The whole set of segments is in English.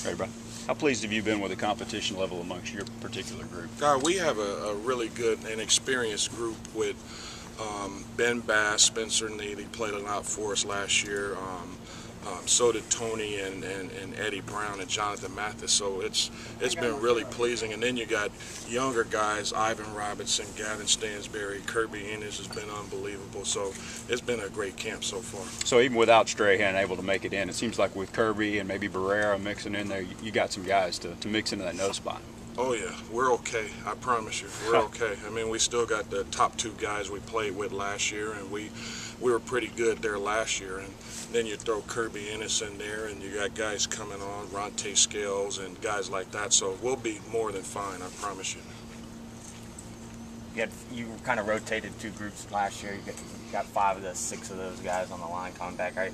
Hey, bro. How pleased have you been with the competition level amongst your particular group? We have a really good and experienced group with Ben Bass, Spencer Neely played a lot for us last year. So did Tony and Eddie Brown and Jonathan Mathis. So it's been really pleasing. And then you got younger guys, Ivan Robinson, Gavin Stansberry, Kirby Ennis has been unbelievable. So it's been a great camp so far. So even without Strahan able to make it in, it seems like with Kirby and maybe Barrera mixing in there, you got some guys to mix into that nose spot. Oh yeah, we're okay. I promise you, we're okay. I mean, we still got the top two guys we played with last year, and we were pretty good there last year. And then you throw Kirby Ennis in there, and you got guys coming on, Ronte Scales and guys like that. So we'll be more than fine, I promise you. You kind of rotated two groups last year. You got 5 of the 6 of those guys on the line coming back. Right?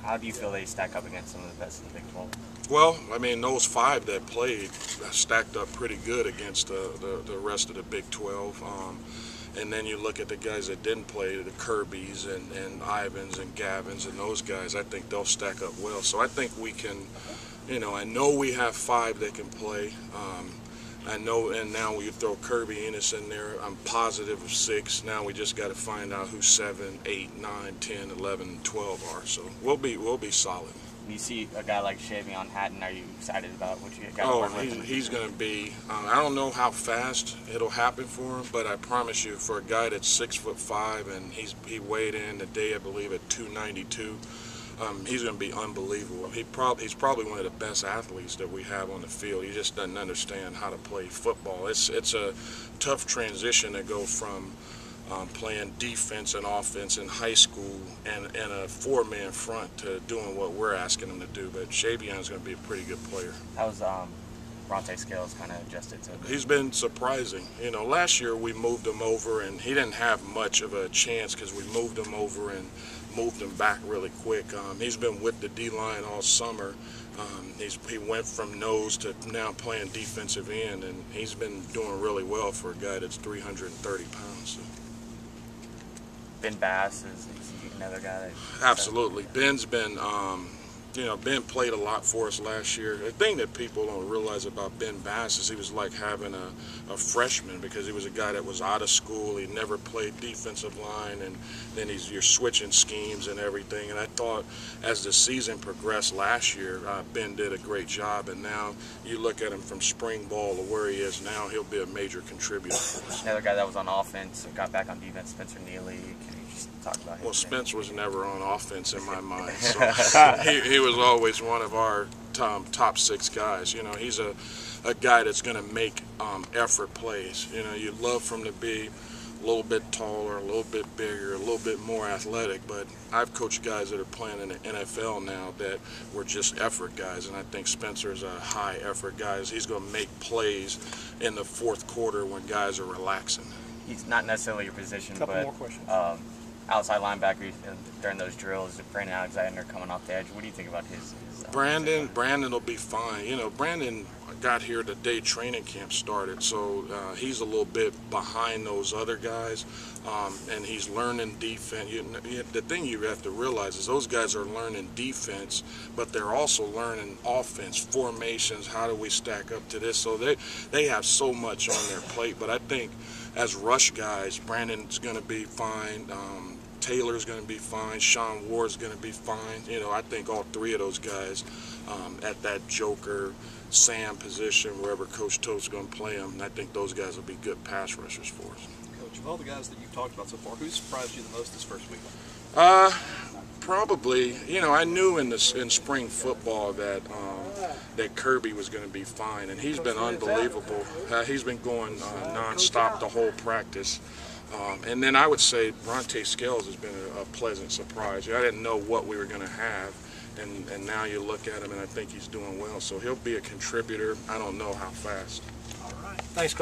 How do you feel they stack up against some of the best in the Big 12? Well, I mean, those 5 that played stacked up pretty good against the rest of the Big 12. And then you look at the guys that didn't play, the Kirbys and Ivans and Gavins and those guys, I think they'll stack up well. So I think we can, I know we have 5 that can play. I know, and now when you throw Kirby Ennis in there, I'm positive of 6. Now we just got to find out who 7, 8, 9, 10, 11, and 12 are. So we'll be solid. You see a guy like Shavion Hatton, are you excited about what you got? Oh, he's going to be. I don't know how fast it'll happen for him, but I promise you, for a guy that's 6'5" and he weighed in today, I believe, at 292. He's going to be unbelievable. He's probably one of the best athletes that we have on the field. He just doesn't understand how to play football. It's a tough transition to go from playing defense and offense in high school and a 4-man front to doing what we're asking him to do. But Shavion's going to be a pretty good player. How was Ronte Scales kind of adjusted to it? He's been surprising. Last year we moved him over, and he didn't have much of a chance because we moved him over and moved him back really quick. He's been with the D-line all summer. He went from nose to now playing defensive end, and he's been doing really well for a guy that's 330 pounds. So. Ben Bass is another guy that... Absolutely. Ben's been, Ben played a lot for us last year. The thing that people don't realize about Ben Bass is he was like having a freshman, because he was a guy that was out of school. He never played defensive line, and then you're switching schemes and everything. And I thought as the season progressed last year, Ben did a great job. And now you look at him from spring ball to where he is now, he'll be a major contributor. Another guy that was on offense and got back on defense, Spencer Neely. Can you just talk about him? Well, Spence was never on offense in my mind. So he was always one of our top 6 guys. He's a guy that's going to make effort plays. You'd love for him to be a little bit taller, a little bit bigger, a little bit more athletic, but I've coached guys that are playing in the NFL now that were just effort guys, and I think Spencer's a high effort guy. He's going to make plays in the 4th quarter when guys are relaxing. He's not necessarily your position, Couple more questions. Outside linebacker during those drills, Brandon Alexander coming off the edge. What do you think about his Brandon will be fine. Brandon got here the day training camp started, so he's a little bit behind those other guys, and he's learning defense. The thing you have to realize is those guys are learning defense, but they're also learning offense, formations, how do we stack up to this. So they have so much on their plate, but I think as rush guys, Brandon's going to be fine. Taylor's going to be fine. Sean Ward's going to be fine. I think all 3 of those guys at that joker, Sam position, wherever Coach Tote's going to play them, I think those guys will be good pass rushers for us. Coach, of all the guys that you've talked about so far, who surprised you the most this first week? Probably, I knew in spring football that Kirby was going to be fine, and he's been unbelievable. He's been going nonstop the whole practice. And then I would say Ronte Scales has been a pleasant surprise. I didn't know what we were going to have, and now you look at him and I think he's doing well. So he'll be a contributor. I don't know how fast. All right. Thanks, Coach.